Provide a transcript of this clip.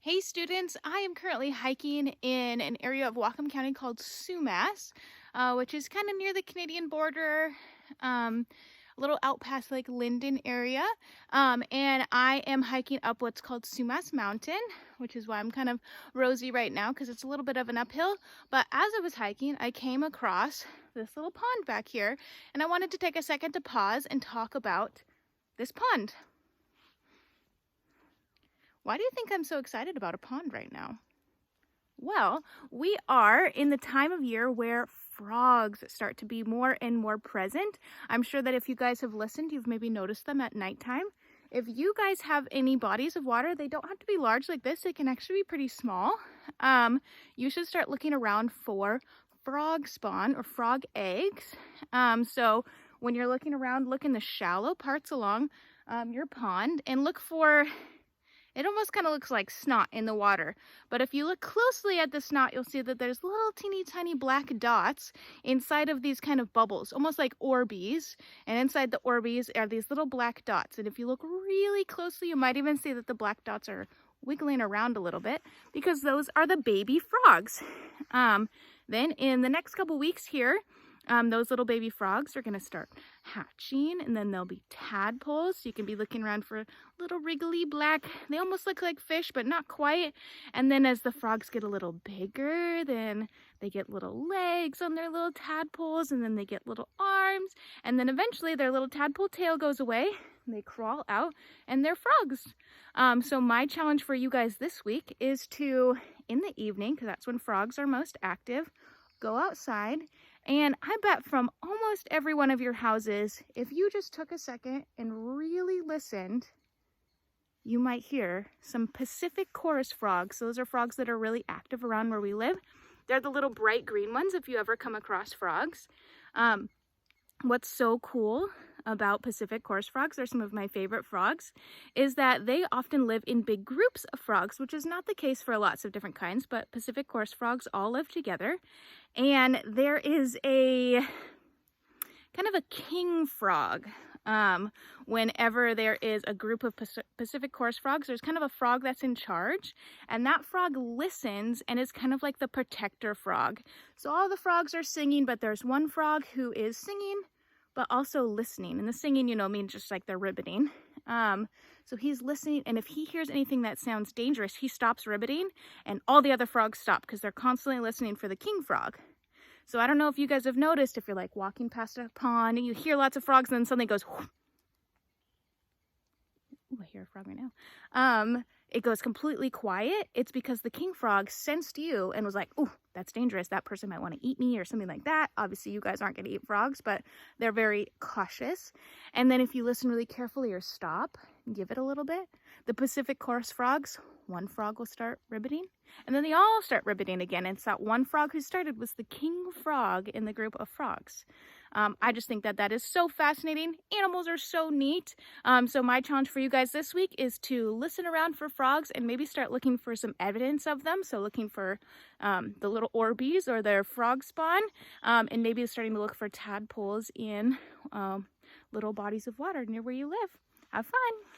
Hey students, I am currently hiking in an area of Whatcom County called Sumas, which is kind of near the Canadian border, a little out past Lake Linden area. And I am hiking up what's called Sumas Mountain, which is why I'm kind of rosy right now because it's a little bit of an uphill. But as I was hiking, I came across this little pond back here, and I wanted to take a second to pause and talk about this pond. Why do you think I'm so excited about a pond right now? Well, we are in the time of year where frogs start to be more and more present. I'm sure that if you guys have listened, you've maybe noticed them at nighttime. If you guys have any bodies of water, they don't have to be large like this. They can actually be pretty small. You should start looking around for frog spawn or frog eggs. So when you're looking around, look in the shallow parts along your pond and look for. It almost kind of looks like snot in the water, but if you look closely at the snot, you'll see that there's little teeny tiny black dots inside of these kind of bubbles, almost like Orbeez, and inside the Orbeez are these little black dots, and if you look really closely, you might even see that the black dots are wiggling around a little bit because those are the baby frogs. Then in the next couple weeks here, those little baby frogs are going to start hatching, and then there'll be tadpoles. So you can be looking around for little wriggly black, they almost look like fish, but not quite. And then as the frogs get a little bigger, then they get little legs on their little tadpoles, and then they get little arms, and then eventually their little tadpole tail goes away, and they crawl out, and they're frogs. So my challenge for you guys this week is to, in the evening, because that's when frogs are most active, go outside. And I bet from almost every one of your houses, if you just took a second and really listened, you might hear some Pacific chorus frogs. Those are frogs that are really active around where we live. They're the little bright green ones if you ever come across frogs. What's so cool about Pacific chorus frogs, they're some of my favorite frogs, is that they often live in big groups of frogs, which is not the case for lots of different kinds, but Pacific chorus frogs all live together. And there is a kind of a king frog. Whenever there is a group of Pacific chorus frogs, there's kind of a frog that's in charge, and that frog listens and is kind of like the protector frog. So all the frogs are singing, but there's one frog who is singing but also listening, and the singing, means just like they're ribbiting. So he's listening, and if he hears anything that sounds dangerous, he stops ribbiting, and all the other frogs stop because they're constantly listening for the king frog. So I don't know if you guys have noticed, if you're like walking past a pond and you hear lots of frogs and then suddenly it goes, ooh, I hear a frog right now. It goes completely quiet. It's because the king frog sensed you and was like, oh, that's dangerous. That person might want to eat me or something like that. Obviously, you guys aren't going to eat frogs, but they're very cautious. And then if you listen really carefully or stop and give it a little bit, the Pacific chorus frogs, one frog will start ribbiting, and then they all start ribbiting again. And it's that one frog who started was the king frog in the group of frogs. I just think that is so fascinating. Animals are so neat. So my challenge for you guys this week is to listen around for frogs and maybe start looking for some evidence of them. So looking for the little Orbeez or their frog spawn, and maybe starting to look for tadpoles in little bodies of water near where you live. Have fun.